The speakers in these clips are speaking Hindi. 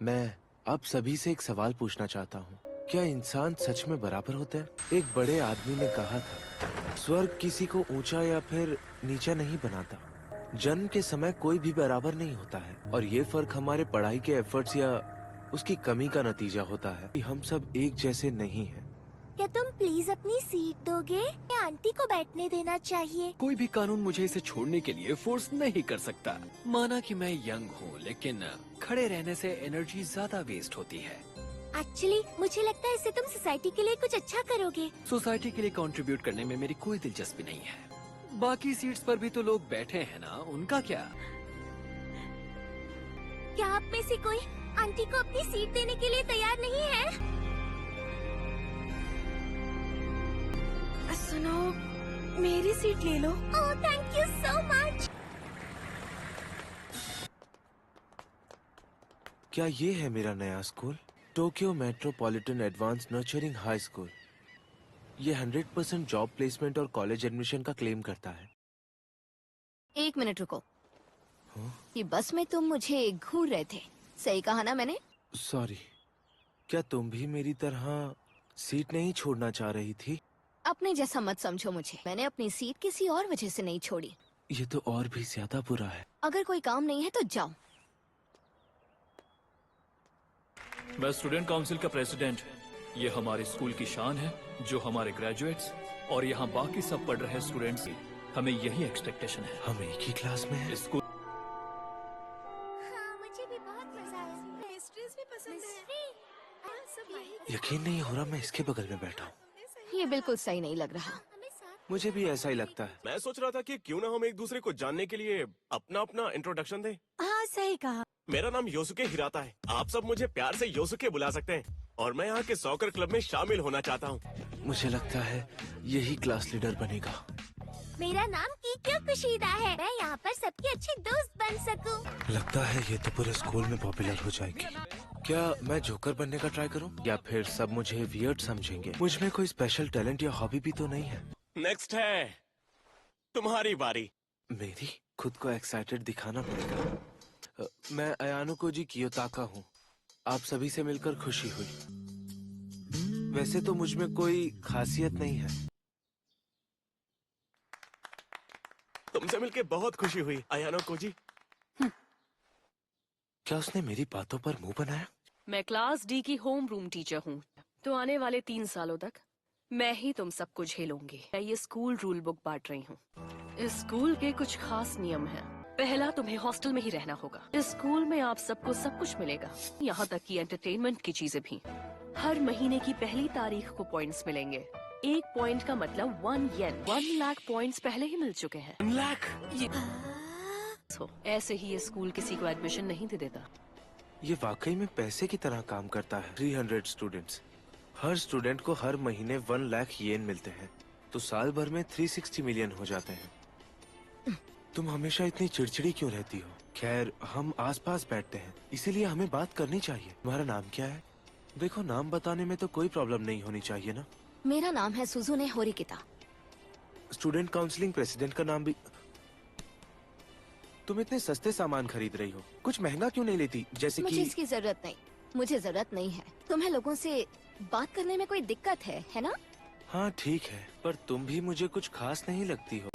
मैं आप सभी से एक सवाल पूछना चाहता हूँ। क्या इंसान सच में बराबर होता है? एक बड़े आदमी ने कहा था, स्वर्ग किसी को ऊंचा या फिर नीचा नहीं बनाता। जन्म के समय कोई भी बराबर नहीं होता है और ये फर्क हमारे पढ़ाई के एफर्ट्स या उसकी कमी का नतीजा होता है कि हम सब एक जैसे नहीं हैं। क्या तुम प्लीज अपनी सीट दोगे? या आंटी को बैठने देना चाहिए। कोई भी कानून मुझे इसे छोड़ने के लिए फोर्स नहीं कर सकता। माना कि मैं यंग हूँ, लेकिन खड़े रहने से एनर्जी ज्यादा वेस्ट होती है। एक्चुअली मुझे लगता है इससे तुम सोसाइटी के लिए कुछ अच्छा करोगे। सोसाइटी के लिए कंट्रीब्यूट करने में मेरी कोई दिलचस्पी नहीं है। बाकी सीट्स पर भी तो लोग बैठे हैं ना, उनका क्या? क्या आप में से कोई आंटी को अपनी सीट देने के लिए तैयार नहीं है? सुनो, मेरी सीट ले लो। ओह, थैंक यू सो मच। क्या ये है मेरा नया school? Tokyo metropolitan advance nurturing high school. ये 100% जॉब प्लेसमेंट और कॉलेज एडमिशन का क्लेम करता है। एक मिनट रुको। ये बस में तुम मुझे घूर रहे थे, सही कहा ना मैंने? सॉरी, क्या तुम भी मेरी तरह सीट नहीं छोड़ना चाह रही थी? अपने जैसा मत समझो मुझे। मैंने अपनी सीट किसी और वजह से नहीं छोड़ी। ये तो और भी ज्यादा बुरा है। अगर कोई काम नहीं है तो जाओ। मैं स्टूडेंट काउंसिल का प्रेसिडेंट। ये हमारे स्कूल की शान है, जो हमारे ग्रेजुएट्स और यहाँ बाकी सब पढ़ रहे स्टूडेंट्स की हमें यही एक्सपेक्टेशन है। हम एक ही क्लास में हैं। इस स्कूल हाँ, मुझे भी बहुत मजा आया। पेस्ट्रीज भी पसंद यकीन नहीं हो रहा मैं इसके बगल में बैठा हूँ। ये बिल्कुल सही नहीं लग रहा। हमें साथ मुझे भी ऐसा ही लगता है। मैं सोच रहा था कि क्यों ना हम एक दूसरे को जानने के लिए अपना अपना इंट्रोडक्शन दें। हाँ, सही कहा। मेरा नाम योसुके हिराता है। आप सब मुझे प्यार से योसुके बुला सकते हैं और मैं यहाँ के सॉकर क्लब में शामिल होना चाहता हूँ। मुझे लगता है यही क्लास लीडर बनेगा। मेरा नाम कीक्यो कुशीदा है। मैं यहाँ पर सबकी अच्छी दोस्त बन सकूँ। लगता है ये तो पूरे स्कूल में पॉपुलर हो जाएगी। क्या मैं जोकर बनने का ट्राई करूं? या फिर सब मुझे वियर्ड समझेंगे? मुझ में कोई स्पेशल टैलेंट या हॉबी भी तो नहीं है। नेक्स्ट है तुम्हारी बारी। मेरी खुद को एक्साइटेड दिखाना पड़ेगा। मैं अयानो कोजी कियोताका हूँ। आप सभी से मिलकर खुशी हुई। वैसे तो मुझ में कोई खासियत नहीं है। तुमसे मिलके बहुत खुशी हुई अयानो कोजी। क्या उसने मेरी बातों पर मुंह बनाया? मैं क्लास डी की होम रूम टीचर हूँ, तो आने वाले 3 सालों तक मैं ही तुम सबको झेलूंगी। मैं ये स्कूल रूल बुक बांट रही हूँ। इस स्कूल के कुछ खास नियम हैं। पहला, तुम्हें हॉस्टल में ही रहना होगा। इस स्कूल में आप सबको सब कुछ मिलेगा, यहाँ तक कि एंटरटेनमेंट की चीजें भी। हर महीने की पहली तारीख को पॉइंट्स मिलेंगे। 1 पॉइंट का मतलब 1 येन। 1 लाख पॉइंट्स पहले ही मिल चुके हैं। 1 लाख? ऐसे ही ये स्कूल किसी को एडमिशन नहीं दे देता। ये वाकई में पैसे की तरह काम करता है। 300 स्टूडेंट्स, हर स्टूडेंट को हर महीने 1 लाख येन मिलते हैं, तो साल भर में 360 मिलियन हो जाते हैं। तुम हमेशा इतनी चिड़चिड़ी क्यों रहती हो? खैर, हम आसपास बैठते हैं, इसीलिए हमें बात करनी चाहिए। तुम्हारा नाम क्या है? देखो, नाम बताने में तो कोई प्रॉब्लम नहीं होनी चाहिए ना। मेरा नाम है सुजुने होरिकिता। स्टूडेंट काउंसलिंग प्रेसिडेंट का नाम भी। तुम इतने सस्ते सामान खरीद रही हो, कुछ महंगा क्यों नहीं लेती? जैसे मुझे कि इसकी जरूरत नहीं। मुझे जरूरत नहीं है। तुम्हें लोगों से बात करने में कोई दिक्कत है ना? हाँ ठीक है, पर तुम भी मुझे कुछ खास नहीं लगती हो।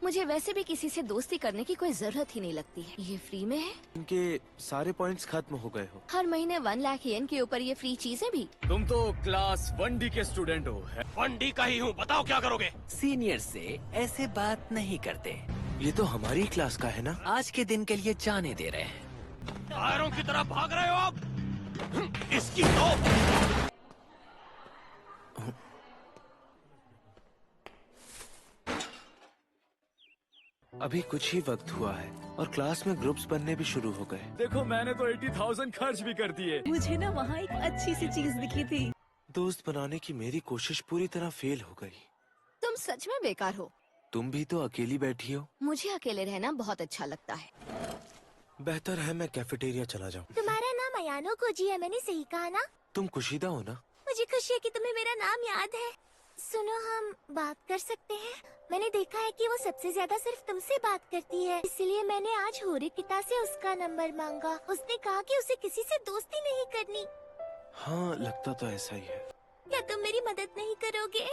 मुझे वैसे भी किसी से दोस्ती करने की कोई जरूरत ही नहीं लगती है। ये फ्री में है। इनके सारे पॉइंट्स खत्म हो गए हो। हर महीने 1 लाख येन के ऊपर ये फ्री चीजें भी। तुम तो क्लास 1D के स्टूडेंट हो। 1D का ही हूँ, बताओ क्या करोगे? सीनियर से ऐसे बात नहीं करते। ये तो हमारी क्लास का है ना? आज के दिन के लिए जाने दे रहे हैं। टायरों की तरह भाग रहे हो आप। इसकी तो अभी कुछ ही वक्त हुआ है और क्लास में ग्रुप्स बनने भी शुरू हो गए। देखो, मैंने तो 80,000 खर्च भी कर दिए। मुझे ना वहाँ एक अच्छी सी चीज दिखी थी। दोस्त बनाने की मेरी कोशिश पूरी तरह फेल हो गई। तुम सच में बेकार हो। तुम भी तो अकेली बैठी हो। मुझे अकेले रहना बहुत अच्छा लगता है। बेहतर है मैं कैफेटेरिया चला जाऊं। तुम्हारा नाम अयानो कोजी है, मैंने सही कहा ना? तुम कुशीदा हो ना? मुझे खुशी है कि तुम्हें मेरा नाम याद है। सुनो, हम बात कर सकते हैं? मैंने देखा है कि वो सबसे ज्यादा सिर्फ तुमसे बात करती है, इसलिए मैंने आज होरिकिता से उसका नंबर मांगा। उसने कहा कि उसे किसी से दोस्ती नहीं करनी। हाँ, लगता तो ऐसा ही है। क्या तुम मेरी मदद नहीं करोगे?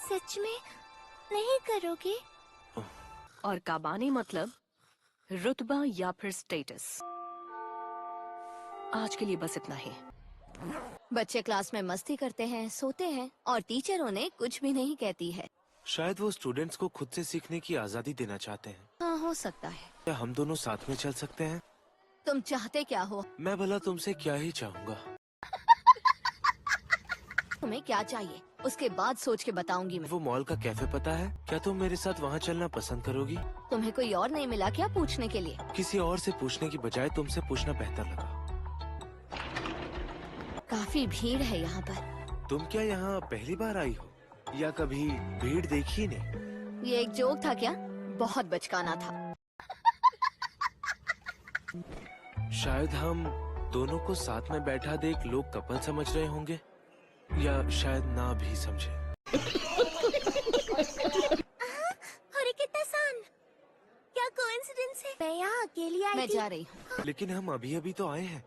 सच में नहीं करोगे? और काबानी मतलब रुतबा या फिर स्टेटस। आज के लिए बस इतना ही। बच्चे क्लास में मस्ती करते हैं, सोते हैं और टीचर उन्हें कुछ भी नहीं कहती है। शायद वो स्टूडेंट्स को खुद से सीखने की आजादी देना चाहते हैं। हाँ, हो सकता है। क्या हम दोनों साथ में चल सकते हैं? तुम चाहते क्या हो? मैं भला तुमसे क्या ही चाहूँगा। तुम्हें क्या चाहिए उसके बाद सोच के बताऊंगी मैं। वो मॉल का कैफे पता है? क्या तुम मेरे साथ वहाँ चलना पसंद करोगी? तुम्हें कोई और नहीं मिला क्या पूछने के लिए? किसी और से पूछने की बजाय तुमसे पूछना बेहतर लगा। काफी भीड़ है यहाँ पर। तुम क्या यहाँ पहली बार आई हो या कभी भीड़ देखी नहीं? ये एक जोक था क्या? बहुत बचकाना था। शायद हम दोनों को साथ में बैठा देख लोग कपल समझ रहे होंगे, या शायद ना भी समझे। होरिकिता-सान, क्या कोइंसिडेंस है? मैं यहाँ अकेली आई मैं थी। जा रही हूँ। लेकिन हम अभी अभी तो आए हैं।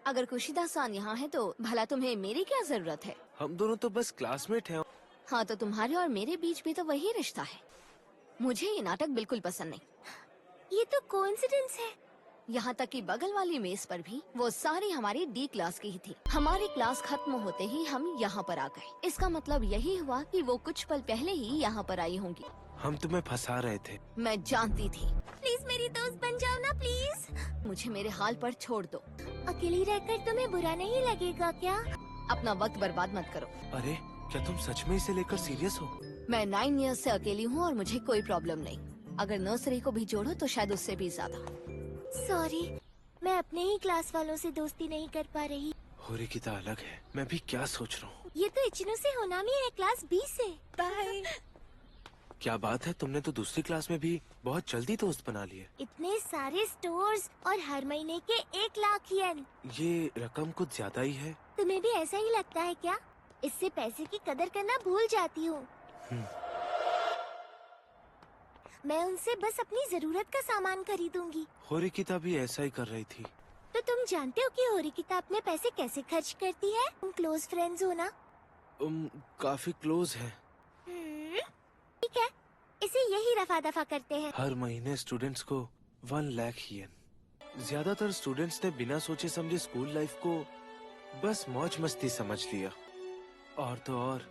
अगर कुशिदा-सान यहाँ है तो भला तुम्हें मेरी क्या जरूरत है? हम दोनों तो बस क्लासमेट हैं। हाँ, तो तुम्हारे और मेरे बीच भी तो वही रिश्ता है। मुझे ये नाटक बिल्कुल पसंद नहीं। ये तो कोइंसिडेंस है। यहाँ तक कि बगल वाली मेज पर भी वो सारी हमारी डी क्लास की ही थी। हमारी क्लास खत्म होते ही हम यहाँ पर आ गए। इसका मतलब यही हुआ कि वो कुछ पल पहले ही यहाँ पर आई होंगी। हम तुम्हें फंसा रहे थे। मैं जानती थी। प्लीज मेरी दोस्त बन जाओ ना, प्लीज। मुझे मेरे हाल पर छोड़ दो। अकेली रहकर तुम्हें बुरा नहीं लगेगा क्या? अपना वक्त बर्बाद मत करो। अरे, क्या तुम सच में इसे लेकर सीरियस हो? मैं 9 इयर्स से अकेली हूँ और मुझे कोई प्रॉब्लम नहीं। अगर नर्सरी को भी जोड़ो तो शायद उससे भी ज्यादा। सॉरी, मैं अपने ही क्लास वालों से दोस्ती नहीं कर पा रही। होरिकिता अलग है। मैं भी क्या सोच रहा हूँ। ये तो इचिनो से होनामी है, क्लास 20 से। बाय। क्या बात है, तुमने तो दूसरी क्लास में भी बहुत जल्दी दोस्त बना लिए। इतने सारे स्टोर्स और हर महीने के 1 लाख येन। ये रकम कुछ ज्यादा ही है। तुम्हें भी ऐसा ही लगता है क्या? इससे पैसे की कदर करना भूल जाती हूँ। मैं उनसे बस अपनी जरूरत का सामान खरीदूंगी। होरिकिता भी ऐसा ही कर रही थी। तो तुम जानते हो कि होरिकिता अपने पैसे कैसे खर्च करती है? तुम क्लोज फ्रेंड्स हो ना? काफी क्लोज है। ठीक है, इसे यही रफा दफा करते हैं। हर महीने स्टूडेंट्स को 1 लाख येन। ज्यादातर स्टूडेंट्स ने बिना सोचे समझे स्कूल लाइफ को बस मौज मस्ती समझ लिया। और तो और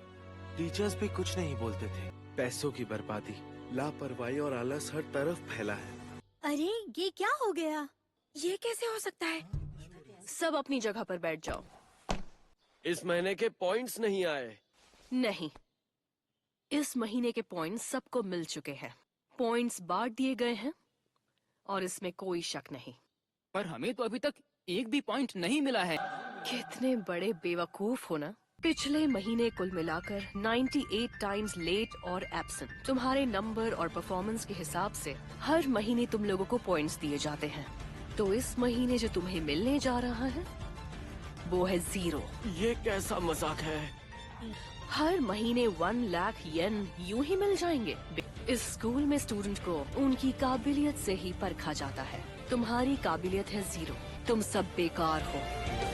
टीचर्स भी कुछ नहीं बोलते थे। पैसों की बर्बादी, लापरवाही और आलस हर तरफ फैला है। अरे ये क्या हो गया? ये कैसे हो सकता है? सब अपनी जगह पर बैठ जाओ। इस महीने के पॉइंट्स नहीं आए। नहीं, इस महीने के पॉइंट्स सबको मिल चुके हैं। पॉइंट्स बांट दिए गए हैं और इसमें कोई शक नहीं। पर हमें तो अभी तक एक भी पॉइंट नहीं मिला है। कितने बड़े बेवकूफ हो ना। पिछले महीने कुल मिलाकर 98 टाइम्स लेट और एब्सेंट। तुम्हारे नंबर और परफॉर्मेंस के हिसाब से हर महीने तुम लोगों को पॉइंट्स दिए जाते हैं। तो इस महीने जो तुम्हें मिलने जा रहा है वो है 0। ये कैसा मजाक है? हर महीने 1 लाख येन यूं ही मिल जाएंगे। इस स्कूल में स्टूडेंट को उनकी काबिलियत से ही परखा जाता है। तुम्हारी काबिलियत है 0। तुम सब बेकार हो।